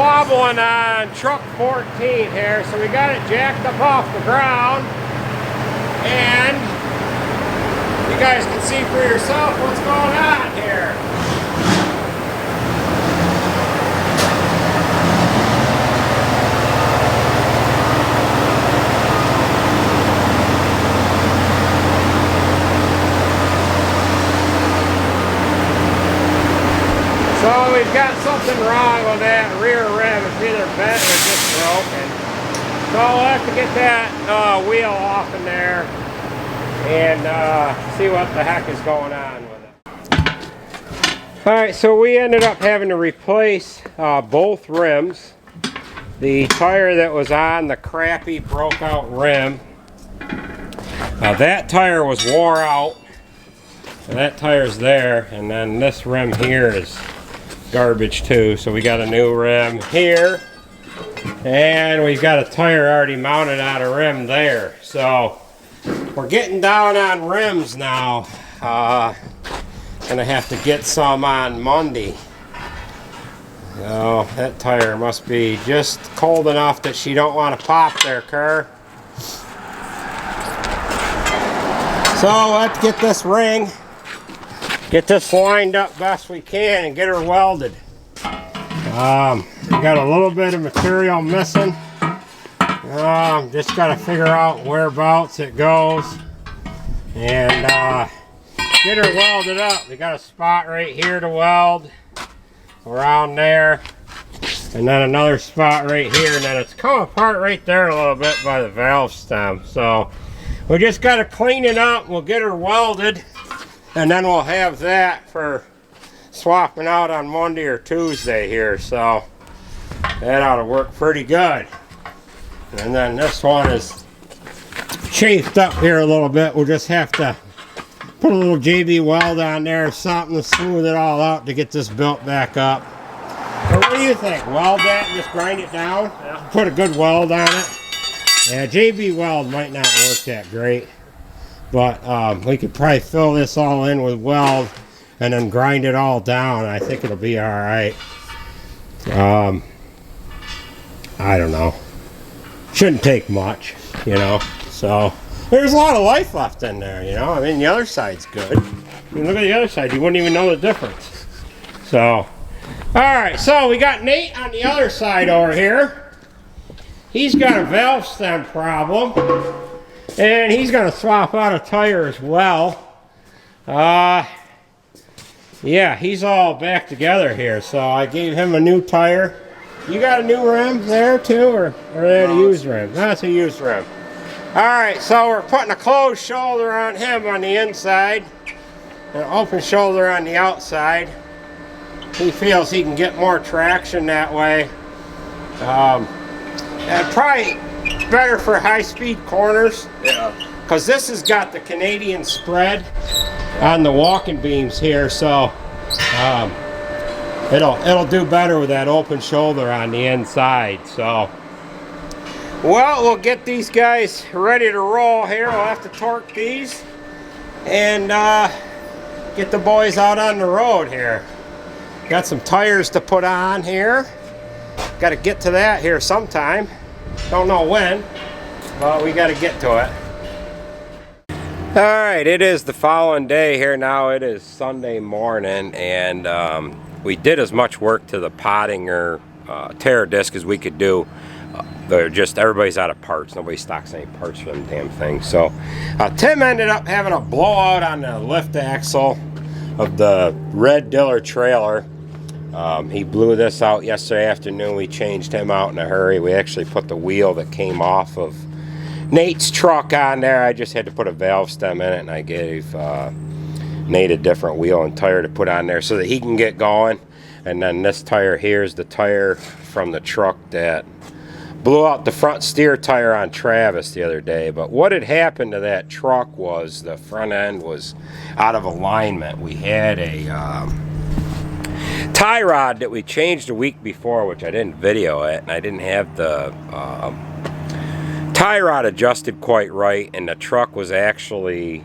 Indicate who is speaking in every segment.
Speaker 1: wobbling on truck 14 here, so we got it jacked up off the ground, and you guys can see for yourself what's going on here. So we've got something wrong with that rear rim. It's either bent or just broken. So we'll have to get that wheel off in there and see what the heck is going on with it. Alright, so we ended up having to replace both rims. The tire that was on the crappy broke out rim. That tire was wore out. So that tire's there, and then this rim here is garbage too, so we got a new rim here, and we've got a tire already mounted on a rim there. So we're getting down on rims now. Gonna have to get some on Monday. Oh, that tire must be just cold enough that she don't want to pop there, Kerr. So let's get this ring, get this lined up best we can and get her welded. We got a little bit of material missing. Just got to figure out whereabouts it goes and get her welded up. We got a spot right here to weld, around there, and then another spot right here, and then it's come apart right there a little bit by the valve stem. So we just got to clean it up. We'll get her welded, and then we'll have that for swapping out on Monday or Tuesday here. So that ought to work pretty good. And then this one is chafed up here a little bit. We'll just have to put a little JB weld on there or something to smooth it all out to get this built back up. So what do you think? Weld that and just grind it down? Yeah. Put a good weld on it. Yeah, JB weld might not work that great, but we could probably fill this all in with weld and then grind it all down. I think it'll be all right. I don't know. Shouldn't take much, you know. So there's a lot of life left in there, you know. I mean, the other side's good. I mean, look at the other side. You wouldn't even know the difference. So, all right. So we got Nate on the other side over here. He's got a valve stem problem, and he's going to swap out a tire as well. Yeah, he's all back together here. So I gave him a new tire. You got a new rim there too, or that a used rim? That's a used rim. Alright, so we're putting a closed shoulder on him on the inside, and an open shoulder on the outside. He feels he can get more traction that way. And probably better for high-speed corners. Yeah. Because this has got the Canadian spread on the walking beams here, so it'll do better with that open shoulder on the inside. So, well, we'll get these guys ready to roll here. We'll have to torque these and get the boys out on the road here. Got some tires to put on here. Got to get to that here sometime. Don't know when, but we got to get to it. Alright, it is the following day here now. It is Sunday morning, and we did as much work to the potting or tear disc as we could do. They're just, everybody's out of parts. Nobody stocks any parts for them damn things. So Tim ended up having a blowout on the lift axle of the red Diller trailer. He blew this out yesterday afternoon. We changed him out in a hurry. We actually put the wheel that came off of Nate's truck on there. I just had to put a valve stem in it, and I gave Nate a different wheel and tire to put on there so that he can get going. And then this tire here is the tire from the truck that blew out the front steer tire on Travis the other day. But what had happened to that truck was the front end was out of alignment. We had a tie rod that we changed a week before, which I didn't video it, and I didn't have the tie rod adjusted quite right, and the truck was actually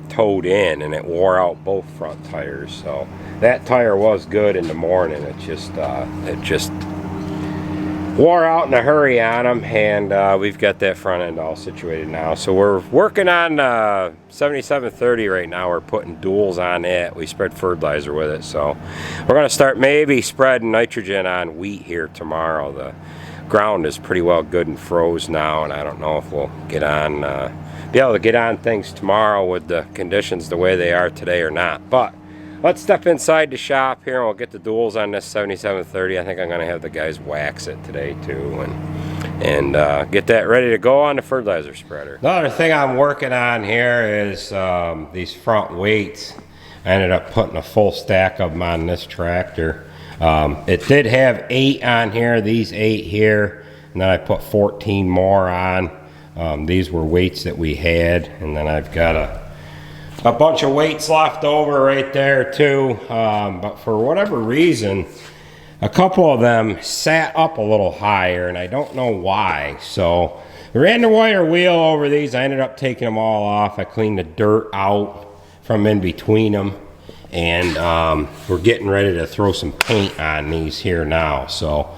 Speaker 1: towed in, and it wore out both front tires. So that tire was good in the morning. It just wore out in a hurry on them, and we've got that front end all situated now. So we're working on 7730 right now. We're putting duals on it. We spread fertilizer with it, so we're going to start maybe spreading nitrogen on wheat here tomorrow. The ground is pretty well good and froze now, and I don't know if we'll get on be able to get on things tomorrow with the conditions the way they are today or not. But let's step inside the shop here and we'll get the duals on this 7730. I think I'm going to have the guys wax it today too, and get that ready to go on the fertilizer spreader. The other thing I'm working on here is these front weights. I ended up putting a full stack of them on this tractor. It did have 8 on here, these 8 here, and then I put 14 more on. These were weights that we had, and then I've got a bunch of weights left over right there too, but for whatever reason a couple of them sat up a little higher and I don't know why. So I ran the wire wheel over these. I ended up taking them all off. I cleaned the dirt out from in between them, and we're getting ready to throw some paint on these here now. So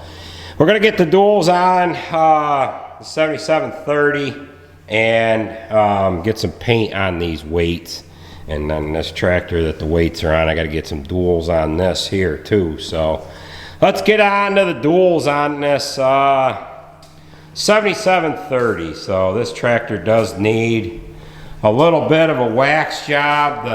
Speaker 1: we're gonna get the duals on the 7730 and get some paint on these weights. And then this tractor that the weights are on, I got to get some duals on this here too. So let's get on to the duals on this 7730. So this tractor does need a little bit of a wax job.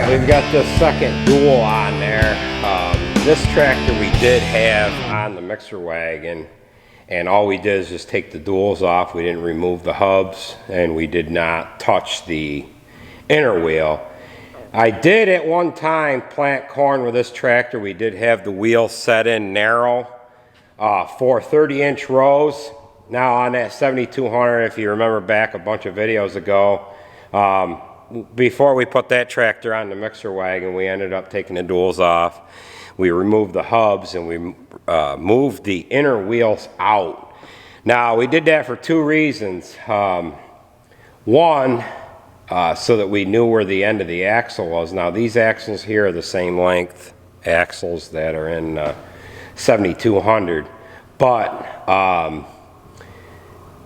Speaker 1: We've got the second dual on there. This tractor we did have on the mixer wagon, and all we did is just take the duals off. We didn't remove the hubs, and we did not touch the inner wheel. I did at one time plant corn with this tractor. We did have the wheel set in narrow for 30-inch rows. Now on that 7200, if you remember back a bunch of videos ago, before we put that tractor on the mixer wagon, we ended up taking the duals off. We removed the hubs and we moved the inner wheels out. Now we did that for 2 reasons. One, so that we knew where the end of the axle was. Now these axles here are the same length axles that are in 7200, but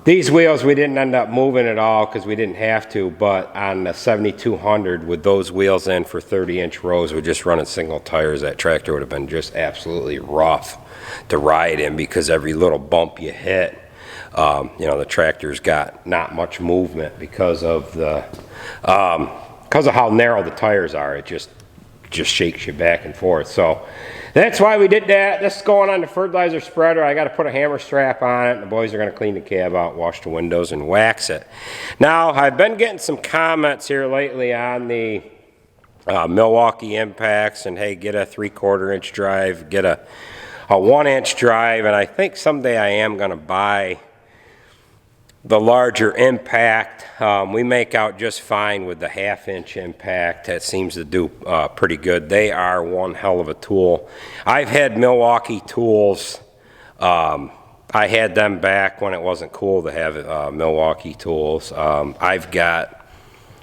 Speaker 1: these wheels we didn't end up moving at all because we didn't have to, but on the 7200 with those wheels in for 30-inch rows, we're just running single tires. That tractor would have been just absolutely rough to ride in because every little bump you hit, you know, the tractor's got not much movement because of the how narrow the tires are. It just just shakes you back and forth. So that's why we did that. This is going on the fertilizer spreader. I got to put a hammer strap on it, and the boys are going to clean the cab out, wash the windows, and wax it. Now, I've been getting some comments here lately on the Milwaukee impacts, and hey, get a 3/4 inch drive, get a 1 inch drive, and I think someday I am going to buy the larger impact. We make out just fine with the 1/2 inch impact. That seems to do pretty good. They are one hell of a tool. I've had Milwaukee tools. I had them back when it wasn't cool to have Milwaukee tools. I've got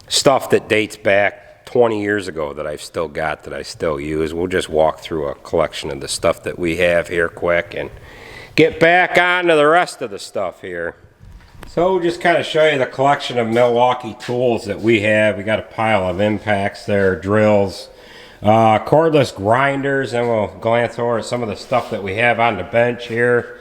Speaker 1: stuff that dates back 20 years ago that I've still got, that I still use. We'll just walk through a collection of the stuff that we have here quick and get back on to the rest of the stuff here. So we'll just kind of show you the collection of Milwaukee tools that we have. We got a pile of impacts there, drills, cordless grinders, and we'll glance over some of the stuff that we have on the bench here.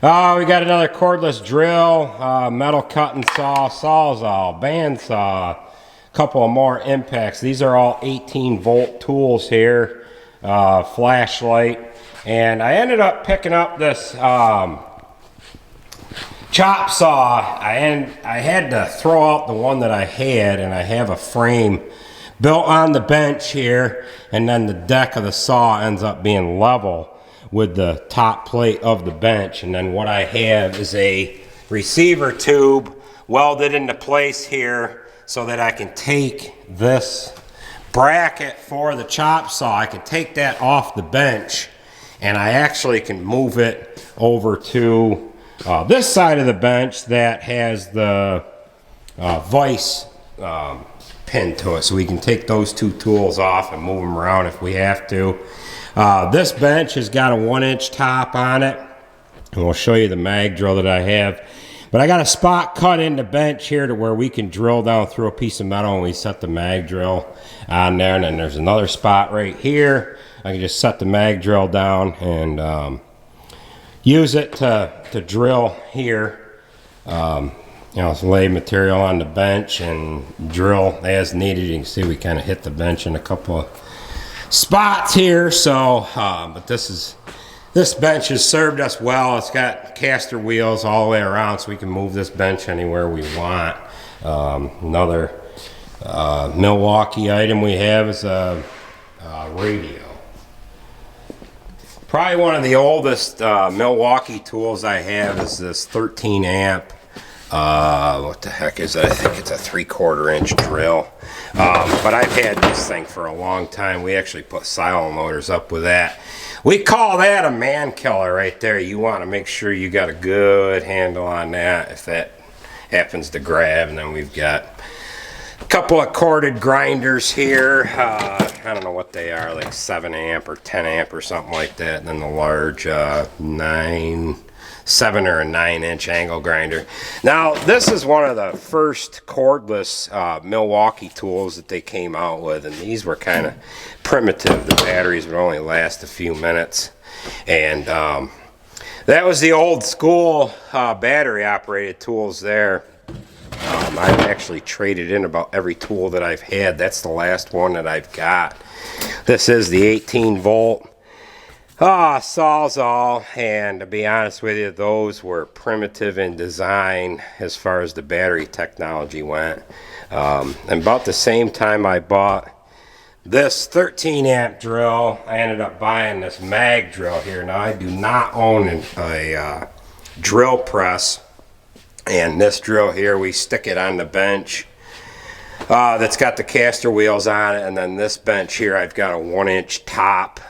Speaker 1: We got another cordless drill, metal cutting saw, sawzall, bandsaw, a couple of more impacts. These are all 18-volt tools here, flashlight, and I ended up picking up this chop saw. I had to throw out the one that I had, and I have a frame built on the bench here, and then the deck of the saw ends up being level with the top plate of the bench. And then what I have is a receiver tube welded into place here so that I can take this bracket for the chop saw. I can take that off the bench, and I actually can move it over to this side of the bench that has the vise pin to it, so we can take those two tools off and move them around if we have to. This bench has got a 1 inch top on it, and we'll show you the mag drill that I have. But I got a spot cut in the bench here to where we can drill down through a piece of metal, and we set the mag drill on there. And then there's another spot right here. I can just set the mag drill down and use it to drill here. You know, lay material on the bench and drill as needed. You can see we kind of hit the bench in a couple of spots here. So, but this bench has served us well. It's got caster wheels all the way around, so we can move this bench anywhere we want. Another Milwaukee item we have is a radio. Probably one of the oldest Milwaukee tools I have is this 13 amp. What the heck is it? I think it's a 3/4 inch drill. But I've had this thing for a long time. We actually put silo motors up with that. We call that a man killer right there. You want to make sure you got a good handle on that if that happens to grab. And then we've got a couple of corded grinders here. I don't know what they are, like 7 amp or 10 amp or something like that. And then the large 7 or a 9 inch angle grinder. Now, this is one of the first cordless Milwaukee tools that they came out with, and these were kind of primitive. The batteries would only last a few minutes, and that was the old school battery operated tools there. I've actually traded in about every tool that I've had. That's the last one that I've got. This is the 18-volt Sawzall, and to be honest with you, those were primitive in design as far as the battery technology went. And about the same time I bought this 13 amp drill, I ended up buying this mag drill here. Now, I do not own a drill press, and this drill here, we stick it on the bench that's got the caster wheels on it, and then this bench here, I've got a 1 inch top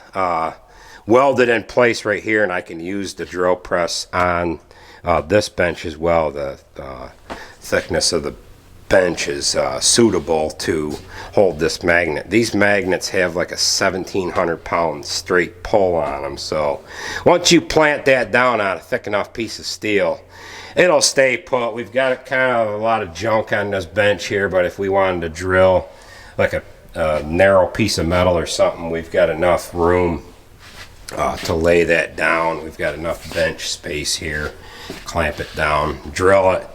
Speaker 1: welded in place right here, and I can use the drill press on this bench as well. The thickness of the bench is suitable to hold this magnet. These magnets have like a 1,700 pound straight pull on them, so once you plant that down on a thick enough piece of steel, it'll stay put. We've got kind of a lot of junk on this bench here, but if we wanted to drill like a narrow piece of metal or something, we've got enough room to lay that down. We've got enough bench space here. Clamp it down, drill it,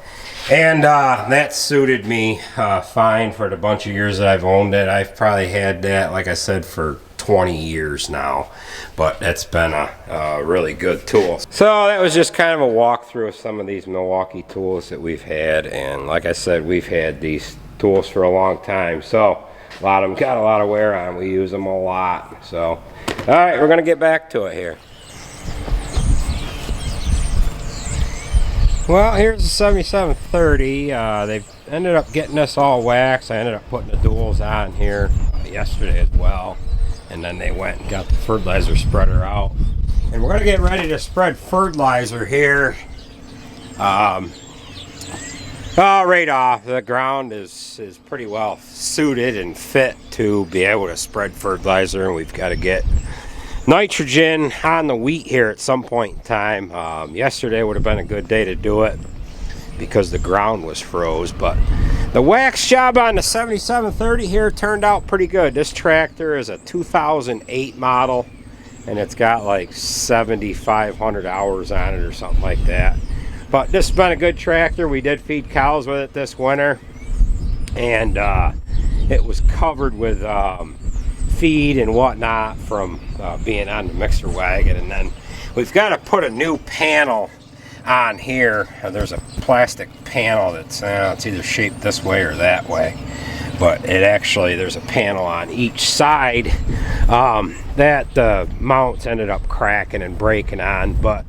Speaker 1: and that suited me fine for the bunch of years that I've owned it. I've probably had that, like I said, for 20 years now, but it's been a really good tool. So that was just kind of a walkthrough of some of these Milwaukee tools that we've had, and like I said, we've had these tools for a long time, so a lot of them got a lot of wear on. We use them a lot. So all right, we're gonna get back to it here. Well, here's the 7730. They've ended up getting this all waxed. I ended up putting the duals on here yesterday as well. And then they went and got the fertilizer spreader out. And we're going to get ready to spread fertilizer here. Right off. The ground is pretty well suited and fit to be able to spread fertilizer. And we've got to get nitrogen on the wheat here at some point in time. Yesterday would have been a good day to do it because the ground was froze, but the wax job on the 7730 here turned out pretty good. This tractor is a 2008 model, and it's got like 7,500 hours on it or something like that. But this has been a good tractor. We did feed cows with it this winter, and it was covered with feed and whatnot from being on the mixer wagon. And then we've got to put a new panel on here. There's a plastic panel that's it's either shaped this way or that way, but it actually, there's a panel on each side that the mounts ended up cracking and breaking on. But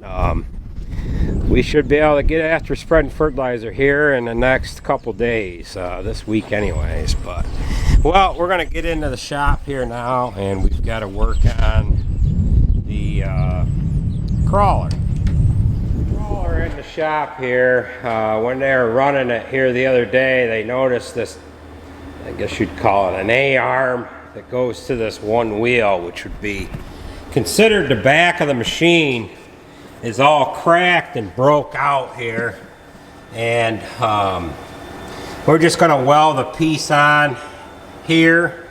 Speaker 1: we should be able to get after spreading fertilizer here in the next couple days, this week anyways. But well, we're going to get into the shop here now, and we've got to work on the crawler. Crawler in the shop here. When they were running it here the other day, they noticed this, I guess you'd call it an A-arm that goes to this one wheel, which would be considered the back of the machine, is all cracked and broke out here. And we're just going to weld a piece on here,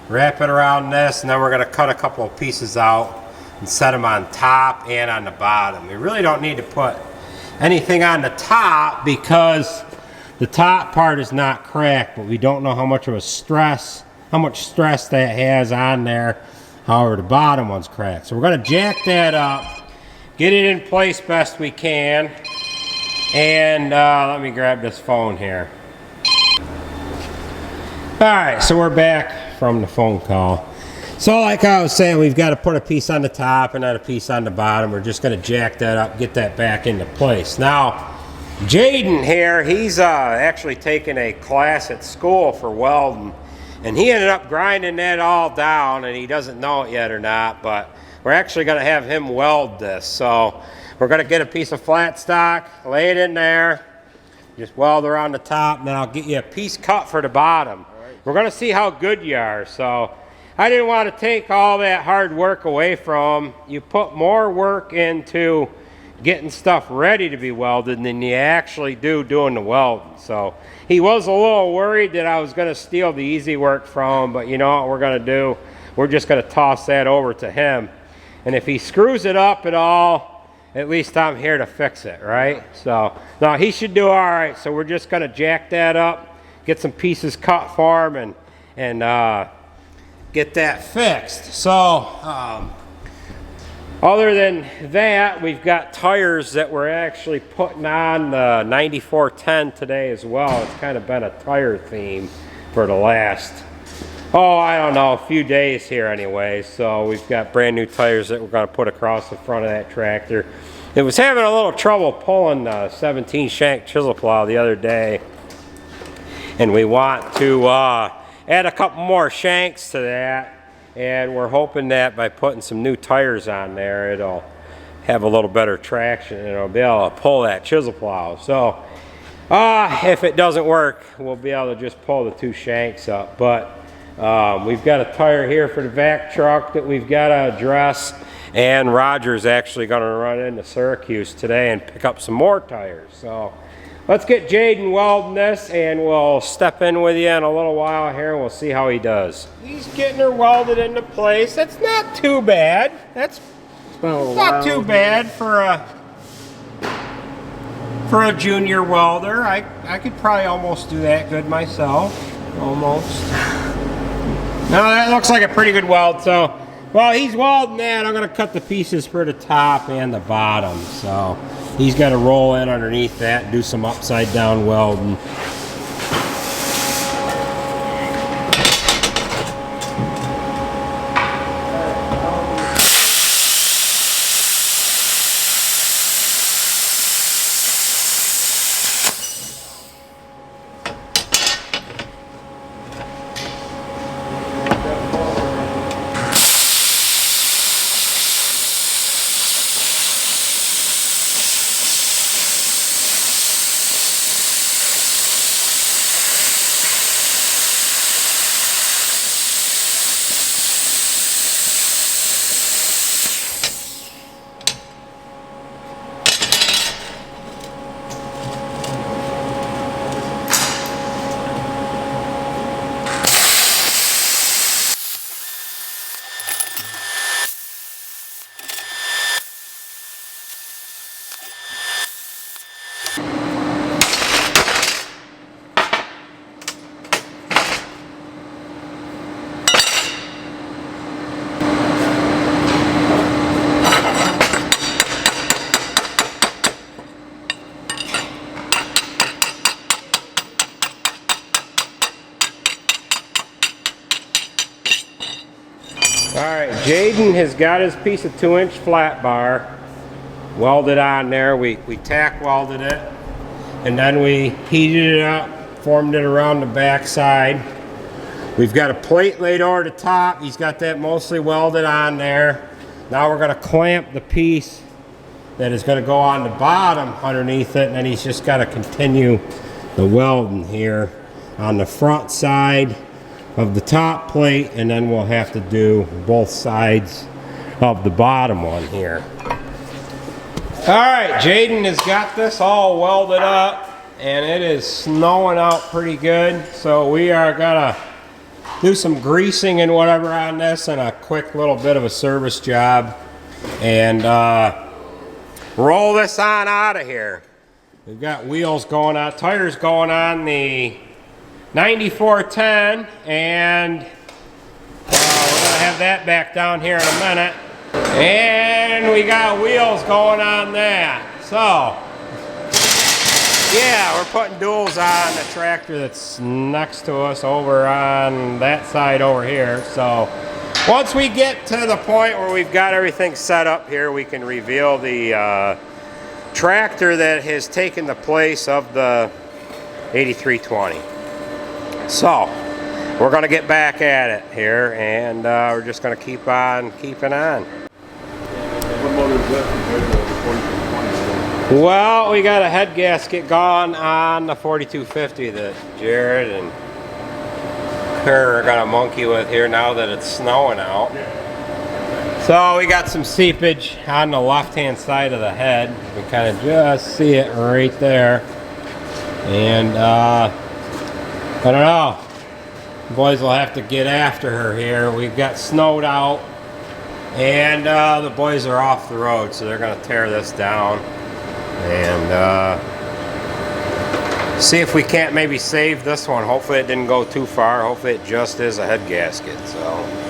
Speaker 1: wrap it around this, and then we're going to cut a couple of pieces out and set them on top and on the bottom. We really don't need to put anything on the top because the top part is not cracked, but we don't know how much stress that has on there. However, the bottom one's cracked. So we're going to jack that up, get it in place best we can, and let me grab this phone here. Alright, so we're back from the phone call. So like I was saying, we've got to put a piece on the top and then a piece on the bottom. We're just going to jack that up, get that back into place. Now, Jaden here, he's actually taken a class at school for welding, and he ended up grinding that all down, and he doesn't know it yet or not, but we're actually going to have him weld this. So we're going to get a piece of flat stock, lay it in there, just weld around the top, and then I'll get you a piece cut for the bottom. We're going to see how good you are. So I didn't want to take all that hard work away from him. You put more work into getting stuff ready to be welded than you actually do doing the welding. So he was a little worried that I was going to steal the easy work from him, but you know what we're going to do? We're just going to toss that over to him. And if he screws it up at all, at least I'm here to fix it, right? So no, he should do all right. So we're just going to jack that up, get some pieces cut for him, and get that fixed. So other than that, we've got tires that we're actually putting on the 9410 today as well. It's kind of been a tire theme for the last, I don't know, a few days here anyway. So we've got brand new tires that we're going to put across the front of that tractor. It was having a little trouble pulling the 17 shank chisel plow the other day, and we want to add a couple more shanks to that, and we're hoping that by putting some new tires on there, it'll have a little better traction and it'll be able to pull that chisel plow. So if it doesn't work, we'll be able to just pull the two shanks up. But we've got a tire here for the vac truck that we've got to address, and Roger's actually going to run into Syracuse today and pick up some more tires. So let's get Jaden welding this, and we'll step in with you in a little while here, and we'll see how he does. He's getting her welded into place. That's not too bad. That's not too bad for a junior welder. I could probably almost do that good myself. Almost. No, that looks like a pretty good weld. So Well, he's welding that. I'm going to cut the pieces for the top and the bottom. So he's got to roll in underneath that and do some upside down welding. Alright, Jaden has got his piece of 2-inch flat bar welded on there. We tack welded it, and then we heated it up, formed it around the back side. We've got a plate laid over the top. He's got that mostly welded on there. Now we're going to clamp the piece that is going to go on the bottom underneath it, and then he's just got to continue the welding here on the front side of the top plate, and then we'll have to do both sides of the bottom one here. Alright, Jaden has got this all welded up, and it is snowing out pretty good, so we are gonna do some greasing and whatever on this and a quick little bit of a service job, and roll this on out of here. We've got wheels going on, tires going on the 9410, and we're gonna have that back down here in a minute. And we got wheels going on that. So yeah, we're putting duals on the tractor that's next to us over on that side over here. So once we get to the point where we've got everything set up here, we can reveal the tractor that has taken the place of the 8320. So we're going to get back at it here, and we're just going to keep on keeping on.
Speaker 2: What motor is that compared to the 4220?
Speaker 1: Well, we got a head gasket gone on the 4250 that Jared and her are going to monkey with here now that it's snowing out. So we got some seepage on the left-hand side of the head. You can kind of just see it right there. And I don't know. The boys will have to get after her here. We've got snowed out, and the boys are off the road, so they're going to tear this down and see if we can't maybe save this one. Hopefully it didn't go too far. Hopefully it just is a head gasket. So.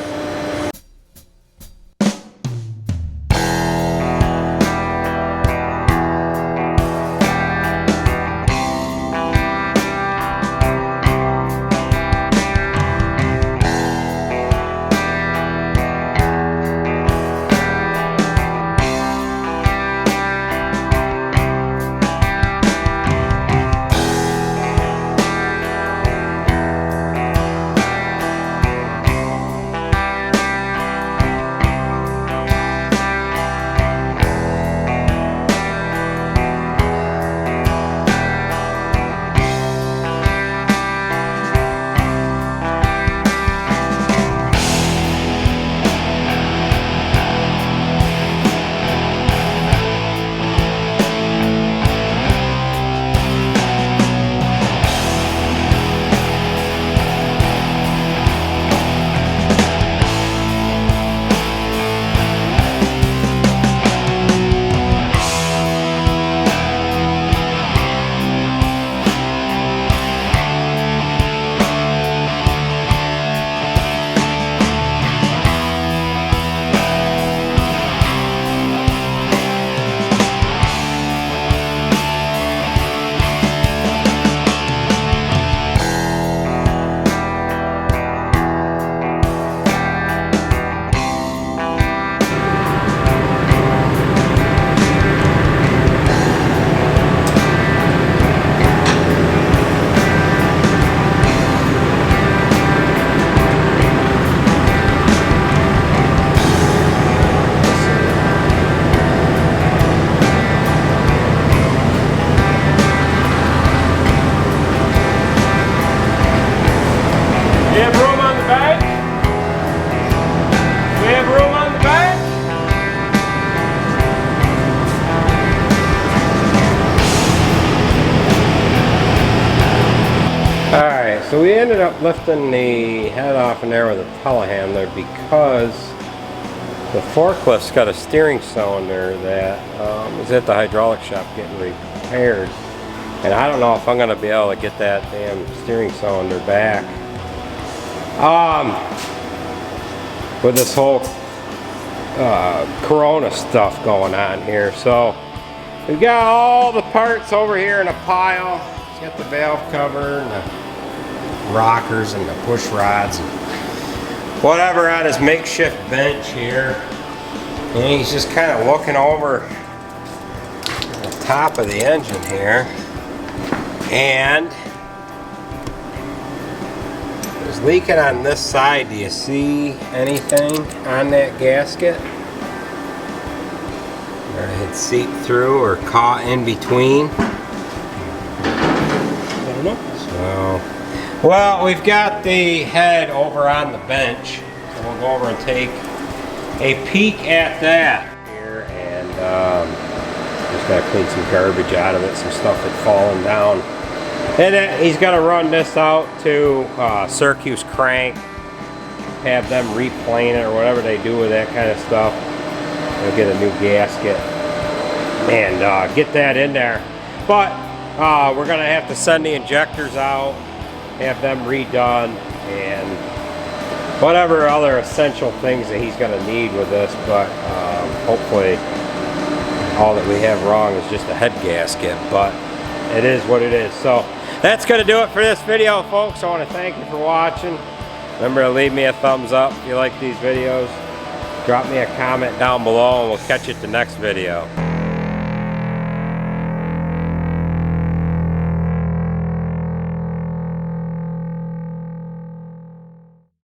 Speaker 1: we ended up lifting the head off in there with a telehandler because the forklift's got a steering cylinder that is at the hydraulic shop getting repaired. And I don't know if I'm going to be able to get that damn steering cylinder back. With this whole Corona stuff going on here. So we've got all the parts over here in a pile. It's got the valve cover and the rockers and the push rods and whatever on his makeshift bench here. And he's just kind of looking over the top of the engine here. And it's leaking on this side. Do you see anything on that gasket? Or it had seeped through or caught in between? I don't know. So, well, we've got the head over on the bench. So we'll go over and take a peek at that here. And just got to clean some garbage out of it. Some stuff had fallen down. And then he's got to run this out to Syracuse Crank, have them replane it or whatever they do with that kind of stuff. They'll get a new gasket and get that in there. But we're going to have to send the injectors out, have them redone, and whatever other essential things that he's going to need with this. But hopefully all that we have wrong is just a head gasket. But it is what it is. So that's going to do it for this video, folks. I want to thank you for watching. Remember to leave me a thumbs up if you like these videos. Drop me a comment down below and we'll catch you at the next video.